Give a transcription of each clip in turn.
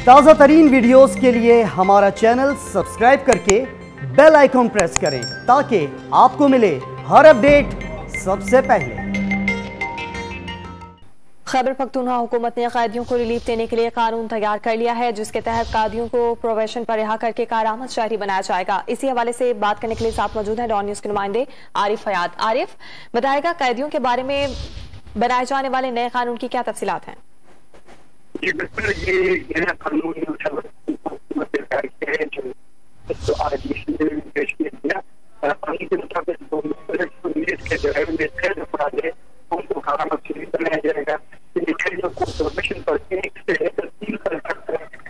ताज़ा तरीन वीडियोस के लिए हमारा चैनल सब्सक्राइब करके बेल आइकॉन प्रेस करें ताकि आपको मिले हर अपडेट सबसे पहले। खैबर पख्तूनख्वा हुकूमत ने कैदियों को रिलीफ देने के लिए कानून तैयार कर लिया है, जिसके तहत कैदियों को प्रोबेशन पर रिहा करके कारामद शहरी बनाया जाएगा। इसी हवाले से बात करने के लिए साथ मौजूद हैं डॉन न्यूज के नुमाइंदे आरिफ हयात। आरिफ, बताएगा कैदियों के बारे में बनाए जाने वाले नए कानून की क्या तफसीलात हैं? जी बिल्कुल, ये नया कानून जो आज पेश किया गया, कानून के मुताबिक उनको कारामद शहरी बनाया जाएगा। जो प्रोबेशन पर 1 से लेकर 3 साल तक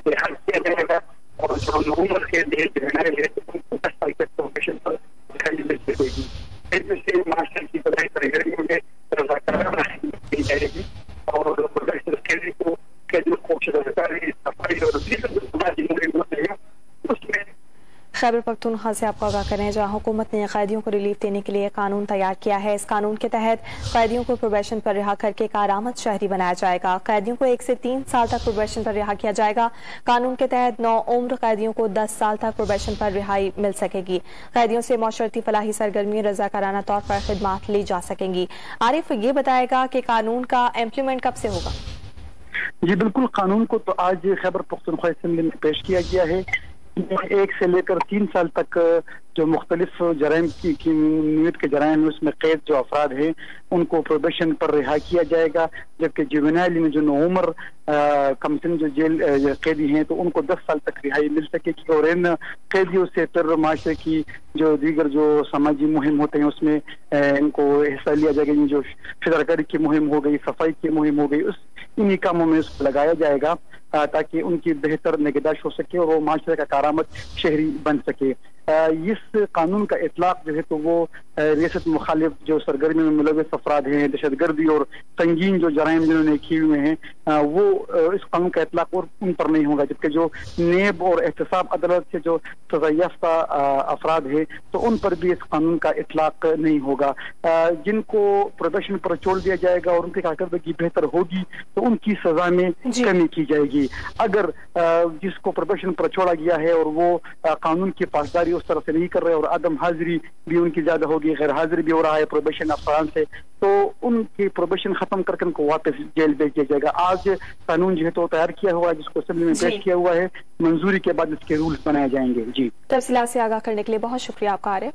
रिहा किया जाएगा और जो नवंबर के लिए उनको 10 साल तक प्रोबेशन पर रिहाई मिल सकेगी। इसमें से मास्टर की पढ़ाई सरगर्मियों में रज़ाकाराना की जाएगी और प्रोबेशन को सफाई और उसमें खैबर पख्तूनख्वा से आपको आगाह करें, जहां हुकूमत ने कैदियों को रिलीफ देने के लिए कानून तैयार किया है। इस कानून के तहत कैदियों को प्रोबेशन पर रिहा करके कारामद शहरी बनाया जाएगा। कैदियों को 1 से 3 साल तक प्रोबेशन पर रिहा किया जाएगा। कानून के तहत 9 उम्र कैदियों को 10 साल तक प्रोबेशन पर रिहाई मिल सकेगी। कैदियों से मौशरती फलाही सरगर्मी रज़ाकाराना तौर पर खिदमात ली जा सकेंगी। आरिफ, ये बताएगा कि कानून का इम्प्लीमेंट कब से होगा? जी बिल्कुल, कानून को तो आज खैबर पख्तूनख्वा असेंबली में पेश किया गया है। 1 से लेकर 3 साल तक जो मुख्तलिफ जराइम की नीयत के जराइम है उसमें कैद जो अफराद हैं उनको प्रोबेशन पर रिहा किया जाएगा, जबकि जुवेनाइल में जो नौउम्र कमसिन जो जेल कैदी हैं तो उनको 10 साल तक रिहाई मिल सकेगी और इन कैदियों से फिर माशरे की जो दीगर जो समाजी मुहिम होते हैं उसमें इनको हिस्सा लिया जाएगा। जो फिदाकारी की मुहिम हो गई, सफाई की मुहिम हो गई, इन्हीं कामों में उसको लगाया जाएगा ताकि उनकी बेहतर निगहदाश्त हो सके और वो माशरे का कारामद शहरी बन सके। इस कानून का इतलाक जो है तो वो रियासत मुखालिफ जो सरगर्मी में मुलविस अफराद हैं, दहशतगर्दी और संगीन जो जराइम जिन्होंने किए हुए हैं वो इस कानून का इतलाक और उन पर नहीं होगा, जबकि जो नेब और एहतसाब अदालत से जो सजा याफ्ता अफराद है तो उन पर भी इस कानून का इतलाक नहीं होगा। जिनको प्रोबेशन पर छोड़ दिया जाएगा और उनकी कारकर्दगी बेहतर होगी तो उनकी सजा में कमी की जाएगी। अगर जिसको प्रोबेशन पर छोड़ा गया है और वो कानून की पासदारी उस तरह से नहीं कर रहे और आदम हाजिरी भी उनकी ज्यादा होगी, गैर हाजिर भी हो रहा है प्रोबेशन अफरान से, तो उनकी प्रोबेशन खत्म करके उनको वापस जेल भेज दिया जाएगा। आज कानून जो है तो तैयार किया हुआ है, जिसको असेंबली में पेश किया हुआ है, मंजूरी के बाद इसके रूल्स बनाए जाएंगे। जी, तफसीलात से आगाह करने के लिए बहुत शुक्रिया आपका आरिफ।